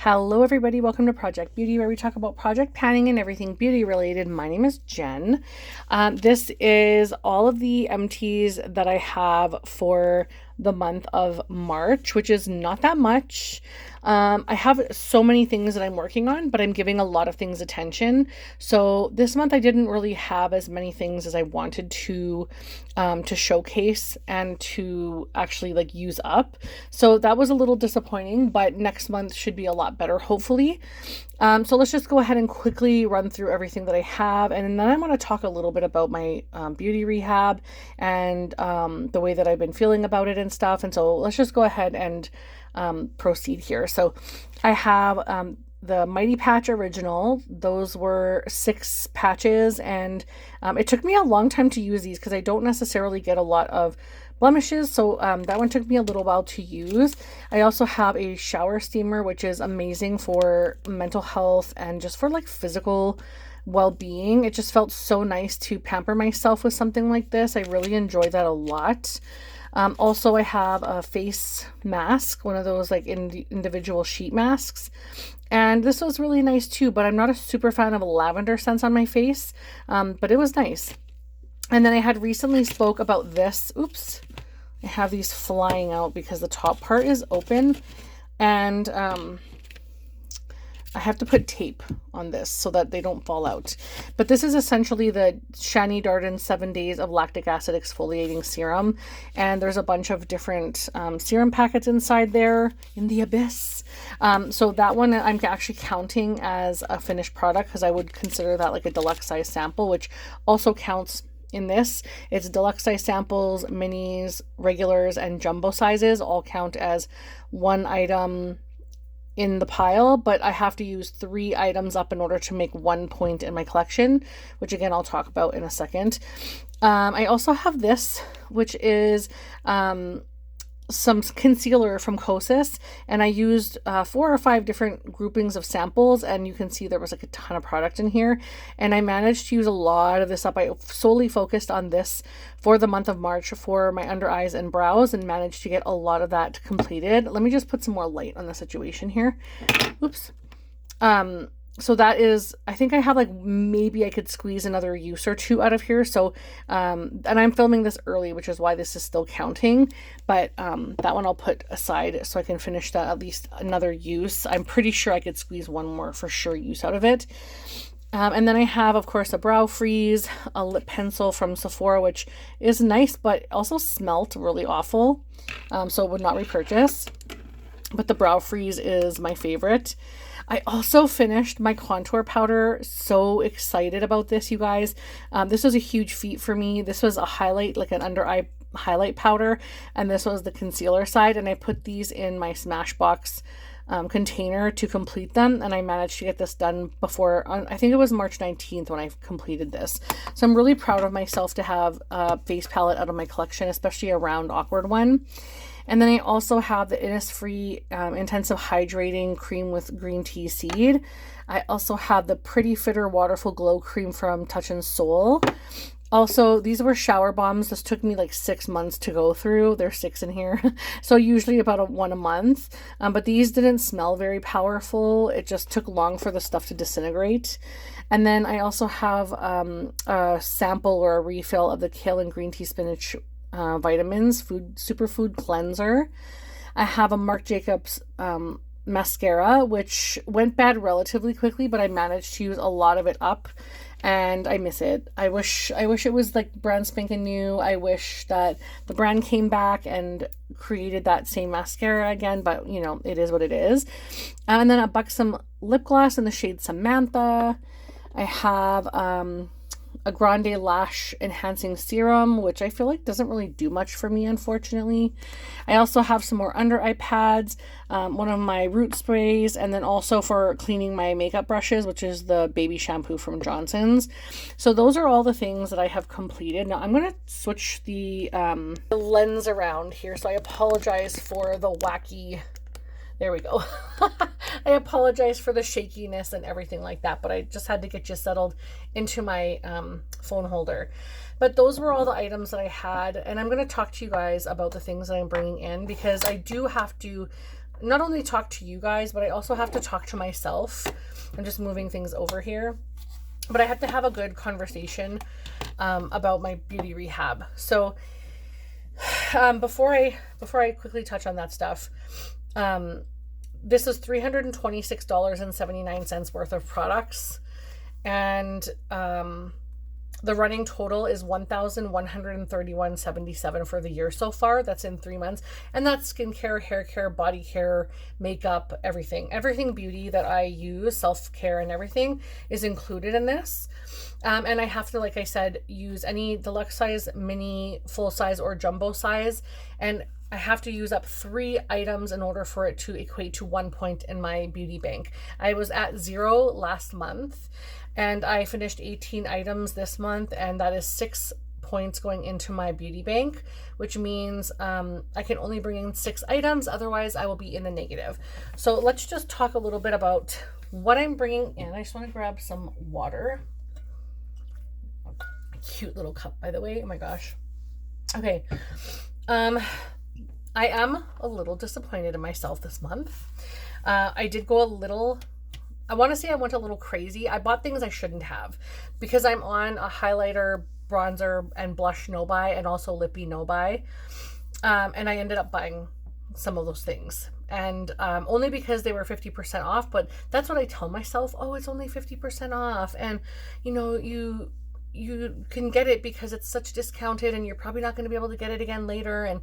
Hello everybody, welcome to Project Beauty, where we talk about project planning and everything beauty related. My name is Jen. This is all of the empties that I have for the month of March, which is not that much. I have so many things that I'm working on, but I'm giving a lot of things attention. So this month I didn't really have as many things as I wanted to showcase and to actually like use up. So that was a little disappointing, but next month should be a lot better, hopefully. So let's just go ahead and quickly run through everything that I have. And then I'm going to talk a little bit about my beauty rehab and the way that I've been feeling about it and stuff. And so let's just go ahead and proceed here. So I have the Mighty Patch Original. Those were 6 patches, and it took me a long time to use these because I don't necessarily get a lot of blemishes, so that one took me a little while to use. I also have a shower steamer, which is amazing for mental health and just for like physical well-being. It just felt so nice to pamper myself with something like this. I really enjoy that a lot. Also, I have a face mask, one of those like individual sheet masks. And this was really nice too, but I'm not a super fan of lavender scents on my face, but it was nice. And then I had recently spoke about this. Oops, I have these flying out because the top part is open, and I have to put tape on this so that they don't fall out. But this is essentially the Shani Darden 7 Days of Lactic Acid Exfoliating Serum. And there's a bunch of different serum packets inside there in the abyss. So that one I'm actually counting as a finished product because I would consider that like a deluxe size sample, which also counts in this. It's deluxe size samples, minis, regulars, and jumbo sizes all count as one item in the pile, but I have to use 3 items up in order to make 1 point in my collection, which again I'll talk about in a second. I also have this, which is some concealer from Kosas, and I used 4 or 5 different groupings of samples, and you can see there was like a ton of product in here, and I managed to use a lot of this up. I solely focused on this for the month of March for my under eyes and brows and managed to get a lot of that completed. Let me just put some more light on the situation here. Oops. So that is, I think I have like, maybe I could squeeze another use or 2 out of here. So, and I'm filming this early, which is why this is still counting, but that one I'll put aside so I can finish that at least another use. I'm pretty sure I could squeeze one more for sure use out of it. And then I have, of course, a brow freeze, a lip pencil from Sephora, which is nice, but also smelt really awful. So would not repurchase, but the brow freeze is my favorite. I also finished my contour powder. So excited about this, you guys. This was a huge feat for me. This was a highlight, like an under eye highlight powder, and this was the concealer side, and I put these in my Smashbox container to complete them, and I managed to get this done before, I think it was March 19th when I completed this. So I'm really proud of myself to have a face palette out of my collection, especially a round awkward one. And then I also have the Innisfree Intensive Hydrating Cream with Green Tea Seed. I also have the Pretty Fitter Waterful Glow Cream from Touch and Soul. Also, these were shower bombs. This took me like 6 months to go through. There's 6 in here. So usually about one a month. But these didn't smell very powerful. It just took long for the stuff to disintegrate. And then I also have a sample or a refill of the Kale and Green Tea Spinach vitamins superfood cleanser. I have a Marc Jacobs mascara, which went bad relatively quickly, but I managed to use a lot of it up, and I miss it. I wish it was like brand spanking new. I wish that the brand came back and created that same mascara again, but you know, it is what it is. And then a Buxom lip gloss in the shade Samantha. I have a Grande Lash Enhancing Serum, which I feel like doesn't really do much for me, unfortunately. I also have some more under eye pads, one of my root sprays, and then also for cleaning my makeup brushes, which is the baby shampoo from Johnson's. So those are all the things that I have completed. Now I'm going to switch the lens around here, so I apologize for the wacky... There we go. I apologize for the shakiness and everything like that, but I just had to get you settled into my phone holder. But those were all the items that I had, and I'm going to talk to you guys about the things that I'm bringing in, because I do have to not only talk to you guys, but I also have to talk to myself. I'm just moving things over here. But I have to have a good conversation about my beauty rehab. So before I quickly touch on that stuff, this is $326.79 worth of products, and the running total is $1,131.77 for the year so far. That's in 3 months. And that's skincare, hair care, body care, makeup, everything. Everything beauty that I use, self-care and everything, is included in this. And I have to, like I said, use any deluxe size, mini, full size, or jumbo size. And I have to use up 3 items in order for it to equate to 1 point in my beauty bank. I was at 0 last month, and I finished 18 items this month, and that is 6 points going into my beauty bank, which means I can only bring in 6 items. Otherwise, I will be in the negative. So let's just talk a little bit about what I'm bringing in. I just want to grab some water. Cute little cup, by the way. Oh my gosh. Okay. I am a little disappointed in myself this month. I did go a little, I want to say I went a little crazy. I bought things I shouldn't have because I'm on a highlighter, bronzer, and blush no buy, and also lippy no buy. And I ended up buying some of those things. And only because they were 50% off, but that's what I tell myself. Oh, it's only 50% off. And you know, you can get it because it's such discounted, and you're probably not going to be able to get it again later. And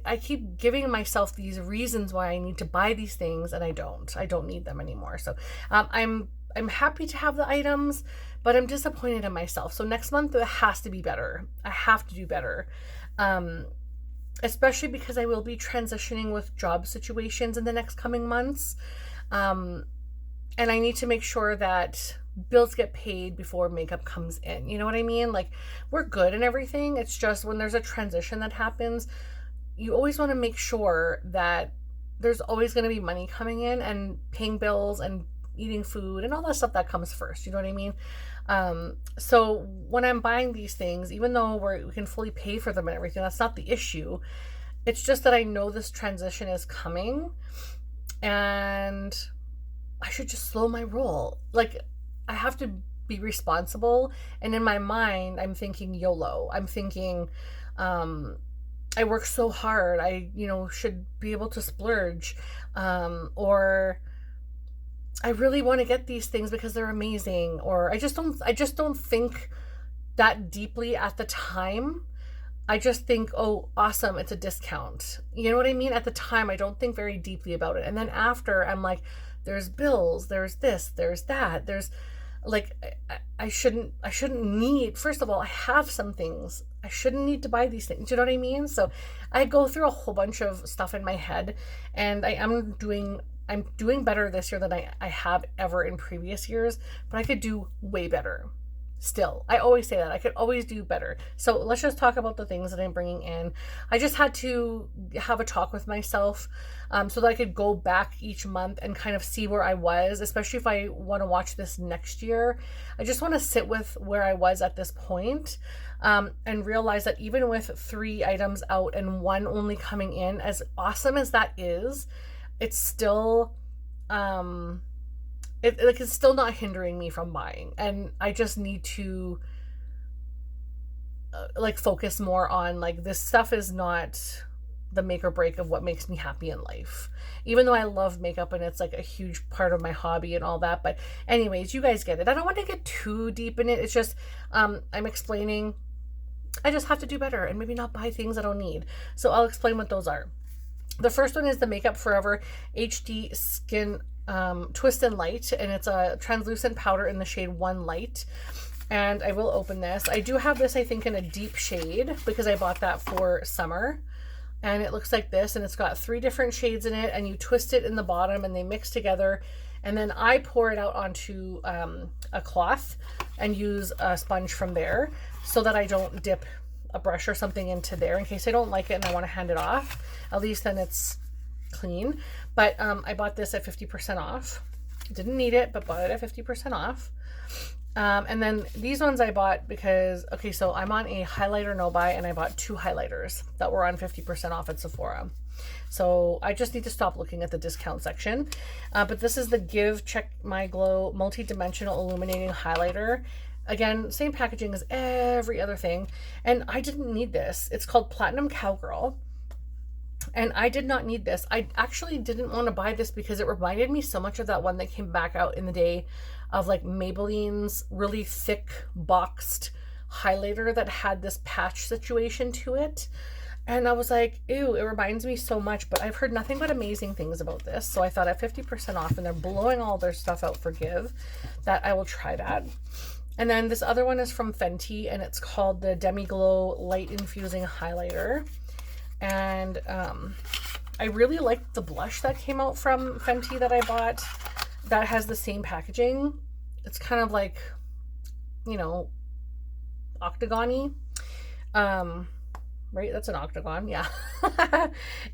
I keep giving myself these reasons why I need to buy these things, and I don't need them anymore. So I'm happy to have the items, but I'm disappointed in myself. So next month it has to be better. I have to do better, especially because I will be transitioning with job situations in the next coming months, and I need to make sure that bills get paid before makeup comes in. You know what I mean? Like, we're good and everything. It's just when there's a transition that happens, you always want to make sure that there's always going to be money coming in, and paying bills and eating food and all that stuff that comes first. You know what I mean? So when I'm buying these things, even though we can fully pay for them and everything, that's not the issue. It's just that I know this transition is coming, and I should just slow my roll. Like, I have to be responsible. And in my mind, I'm thinking YOLO. I'm thinking, I work so hard. I, should be able to splurge. Or I really want to get these things because they're amazing. Or I just don't think that deeply at the time. I just think, oh, awesome, it's a discount. You know what I mean? At the time, I don't think very deeply about it. And then after, I'm like, there's bills, there's this, there's that, there's like, I shouldn't need, first of all, I have some things. I shouldn't need to buy these things. You know what I mean? So I go through a whole bunch of stuff in my head, and I'm doing better this year than I have ever in previous years, but I could do way better. Still, I always say that I could always do better. So let's just talk about the things that I'm bringing in. I just had to have a talk with myself so that I could go back each month and kind of see where I was, especially if I want to watch this next year. I just want to sit with where I was at this point, and realize that even with 3 items out and 1 only coming in, as awesome as that is, it's still it's still not hindering me from buying. And I just need to focus more on, like, this stuff is not the make or break of what makes me happy in life, even though I love makeup and it's like a huge part of my hobby and all that. But anyways, you guys get it. I don't want to get too deep in it. It's just I'm explaining. I just have to do better and maybe not buy things I don't need. So I'll explain what those are. The first one is the Makeup Forever HD Skin Twist and Light, and it's a translucent powder in the shade 1 Light. And I will open this. I do have this, I think, in a deep shade because I bought that for summer, and it looks like this, and it's got 3 different shades in it, and you twist it in the bottom and they mix together, and then I pour it out onto a cloth and use a sponge from there so that I don't dip a brush or something into there in case I don't like it and I want to hand it off. At least then it's clean. But I bought this at 50% off. Didn't need it, but bought it at 50% off. And then these ones I bought because, okay, so I'm on a highlighter no buy, and I bought 2 highlighters that were on 50% off at Sephora. So I just need to stop looking at the discount section. But this is the Give Check My Glow Multi-Dimensional Illuminating Highlighter. Again, same packaging as every other thing. And I didn't need this. It's called Platinum Cowgirl. And I did not need this. I actually didn't want to buy this because it reminded me so much of that one that came back out in the day of like Maybelline's really thick boxed highlighter that had this patch situation to it. And I was like, ew, it reminds me so much, but I've heard nothing but amazing things about this. So I thought at 50% off, and they're blowing all their stuff out for Give, that I will try that. And then this other one is from Fenty, and it's called the Demi Glow Light Infusing Highlighter. And I really liked the blush that came out from Fenty that I bought. That has the same packaging. It's kind of like, you know, octagon-y. Right? That's an octagon, yeah.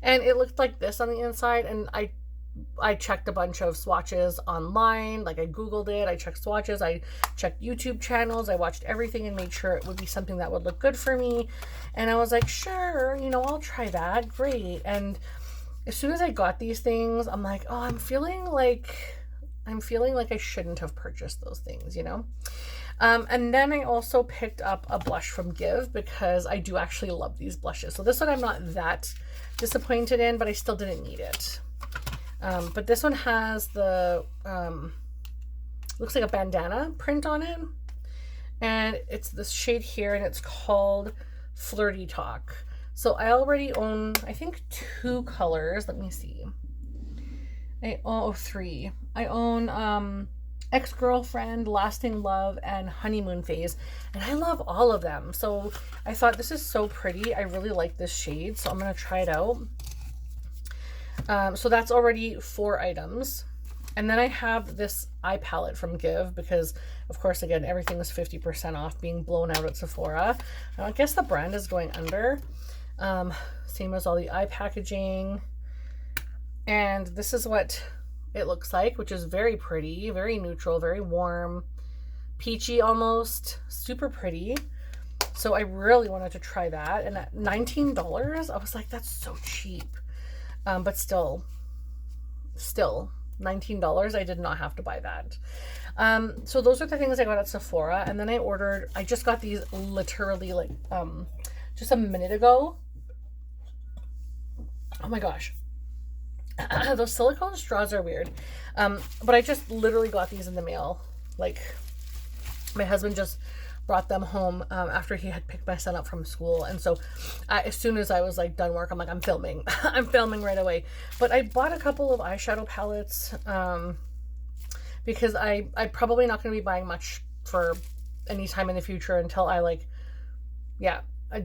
And it looked like this on the inside, and I checked a bunch of swatches online. Like I Googled it, I checked swatches, I checked YouTube channels, I watched everything and made sure it would be something that would look good for me. And I was like, sure, you know, I'll try that. Great. And as soon as I got these things, I'm like, oh, I'm feeling like I shouldn't have purchased those things, you know? And then I also picked up a blush from Give because I do actually love these blushes. So this one I'm not that disappointed in, but I still didn't need it. But this one has the, looks like a bandana print on it. And it's this shade here, and it's called Flirty Talk. So I already own, I think, 2 colors. Let me see. Three. I own Ex-Girlfriend, Lasting Love, and Honeymoon Phase. And I love all of them. So I thought this is so pretty. I really like this shade. So I'm going to try it out. So that's already 4 items. And then I have this eye palette from Give because, of course, again, everything is 50% off, being blown out at Sephora. I guess the brand is going under. Same as all the eye packaging. And this is what it looks like, which is very pretty, very neutral, very warm, peachy almost, super pretty. So I really wanted to try that. And at $19, I was like, that's so cheap. But still $19, I did not have to buy that. So those are the things I got at Sephora. And then I just got these literally like just a minute ago. Oh my gosh. Those silicone straws are weird. But I just literally got these in the mail. Like, my husband just brought them home after he had picked my son up from school. And so as soon as I was like done work, I'm like, I'm filming. I'm filming right away. But I bought a couple of eyeshadow palettes because I'm probably not going to be buying much for any time in the future until I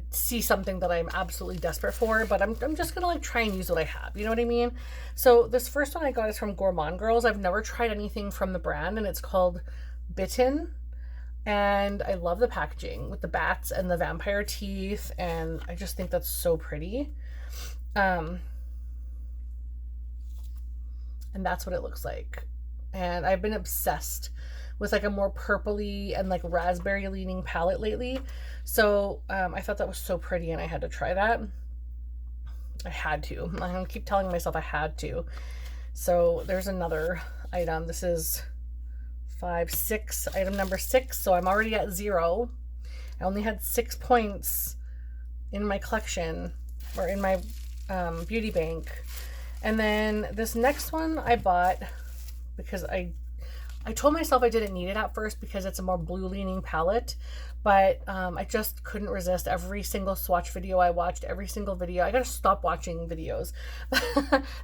see something that I'm absolutely desperate for, but I'm just gonna like try and use what I have, you know what I mean? So this first one I got is from Gourmand Girls. I've never tried anything from the brand, and it's called Bitten, and I love the packaging with the bats and the vampire teeth, and I just think that's so pretty. And that's what it looks like. And I've been obsessed with like a more purpley and like raspberry leaning palette lately. So I thought that was so pretty, and I had to try that. I had to. I'm gonna keep telling myself I had to. So there's another item. This is 5, 6, item number 6. So I'm already at 0. I only had 6 points in my collection, or in my beauty bank. And then this next one I bought because I told myself I didn't need it at first because it's a more blue leaning palette, but I just couldn't resist. Every single swatch video I watched, every single video, I gotta stop watching videos.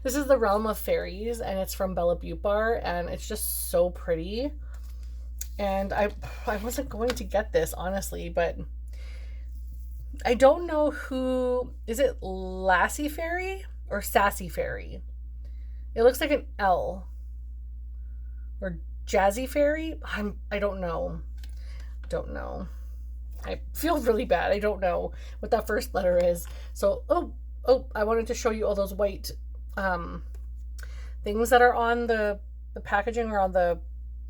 This is the Realm of Fairies, and it's from Bella Beauty Bar, and it's just so pretty. And I wasn't going to get this, honestly, but I don't know who, is it Lassie Fairy or Sassy Fairy? It looks like an L. Or Jazzy Fairy? I don't know. Don't know. I feel really bad. I don't know what that first letter is. So, I wanted to show you all those white things that are on the packaging or on the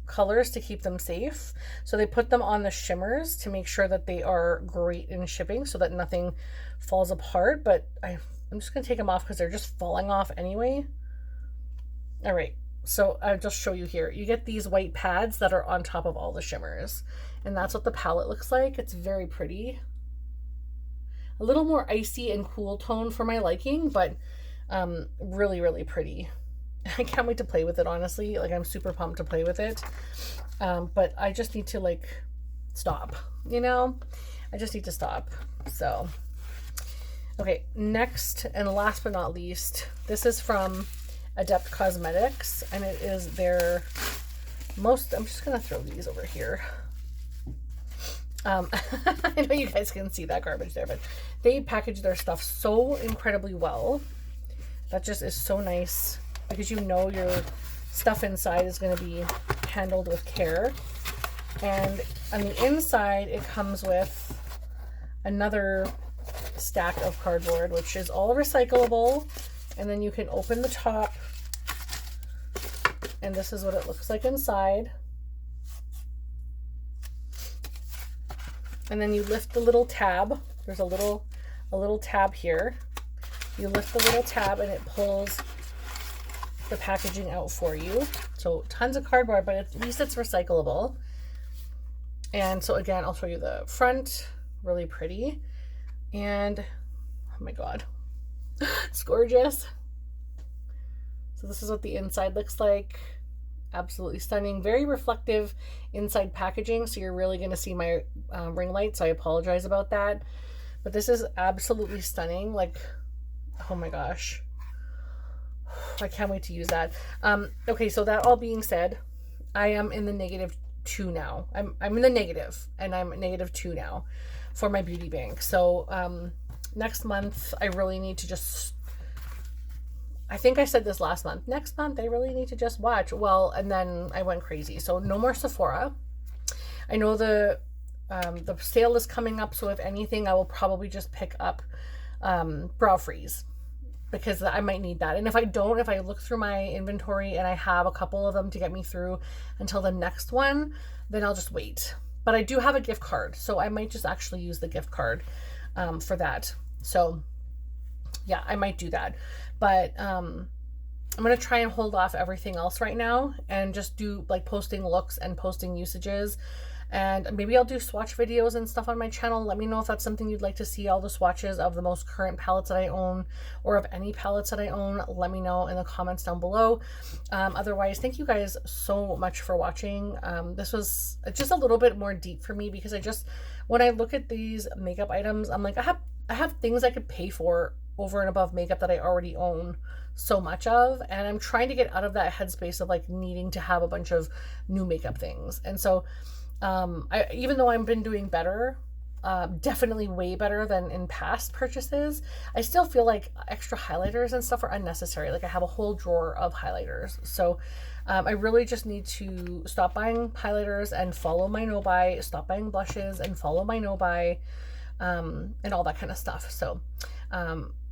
colors to keep them safe. So they put them on the shimmers to make sure that they are great in shipping so that nothing falls apart. But I'm just going to take them off because they're just falling off anyway. All right, so I'll just show you here. You get these white pads that are on top of all the shimmers, and that's what the palette looks like. It's very pretty. A little more icy and cool tone for my liking, but really, really pretty. I can't wait to play with it, honestly. Like, I'm super pumped to play with it. But I just need to, like, stop, you know? I just need to stop. So, okay, next and last but not least, this is from Adept Cosmetics, and it is their most, I'm just going to throw these over here. I know you guys can see that garbage there, but they package their stuff so incredibly well. That just is so nice, because you know your stuff inside is going to be handled with care. And on the inside, it comes with another stack of cardboard, which is all recyclable. And then you can open the top, and this is what it looks like inside. And then you lift the little tab. There's a little tab here. You lift the little tab and it pulls the packaging out for you. So tons of cardboard, but at least it's recyclable. And so again, I'll show you the front. Really pretty. And oh my god, it's gorgeous. So this is what the inside looks like. Absolutely stunning. Very reflective inside packaging, so you're really going to see my ring light, so I apologize about that. But this is absolutely stunning. Like, oh my gosh, I can't wait to use that. Okay, so that all being said, I am in the -2 now. I'm in the negative, and I'm -2 now for my beauty bank. So next month I really need to just, I think I said this last month, next month I really need to just watch. Well, and then I went crazy. So no more Sephora. I know the sale is coming up, so if anything, I will probably just pick up Brow Freeze, because I might need that. And if I don't, if I look through my inventory and I have a couple of them to get me through until the next one, then I'll just wait. But I do have a gift card, so I might just actually use the gift card for that. So yeah, I might do that. But I'm going to try and hold off everything else right now and just do like posting looks and posting usages. And maybe I'll do swatch videos and stuff on my channel. Let me know if that's something you'd like to see, all the swatches of the most current palettes that I own, or of any palettes that I own. Let me know in the comments down below. Otherwise, thank you guys so much for watching. This was just a little bit more deep for me, because when I look at these makeup items, I'm like, I have things I could pay for over and above makeup that I already own so much of, and I'm trying to get out of that headspace of like needing to have a bunch of new makeup things. And so even though I've been doing better, definitely way better than in past purchases, I still feel like extra highlighters and stuff are unnecessary. Like, I have a whole drawer of highlighters. So I really just need to stop buying highlighters and follow my no buy, stop buying blushes and follow my no buy, and all that kind of stuff. So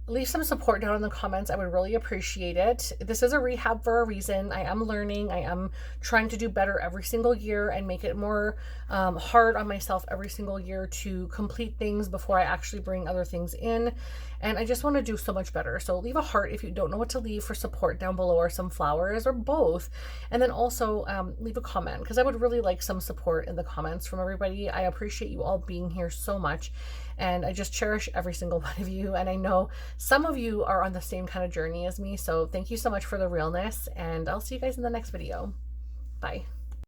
leave some support down in the comments. I would really appreciate it. This is a rehab for a reason. I am learning. I am trying to do better every single year and make it more hard on myself every single year to complete things before I actually bring other things in. And I just want to do so much better. So leave a heart if you don't know what to leave for support down below, or some flowers, or both. And then also leave a comment, because I would really like some support in the comments from everybody. I appreciate you all being here so much. And I just cherish every single one of you. And I know some of you are on the same kind of journey as me. So thank you so much for the realness. And I'll see you guys in the next video. Bye.